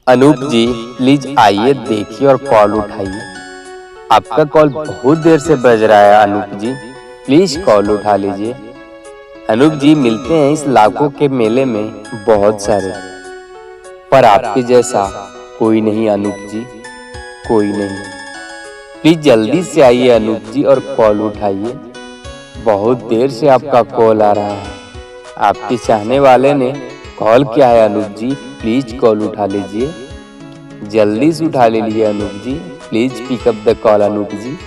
Anoop ji, please आइए, देखिए और कॉल उठाइए। आपका कॉल बहुत देर से बज रहा है अनूप जी, प्लीज कॉल उठा लीजिए। अनूप जी, मिलते हैं इस लाखों के मेले में बहुत सारे, पर आपके जैसा कोई नहीं अनूप जी, कोई नहीं। प्लीज जल्दी से आइए अनूप जी और कॉल उठाइए। बहुत देर से आपका कॉल आ रहा है। आपके चाहने वाले ने कॉल किया है अनूप जी, प्लीज कॉल उठा लीजिए। जल्दी से उठा लीजिए Anup ji, please pick up the call Anup ji.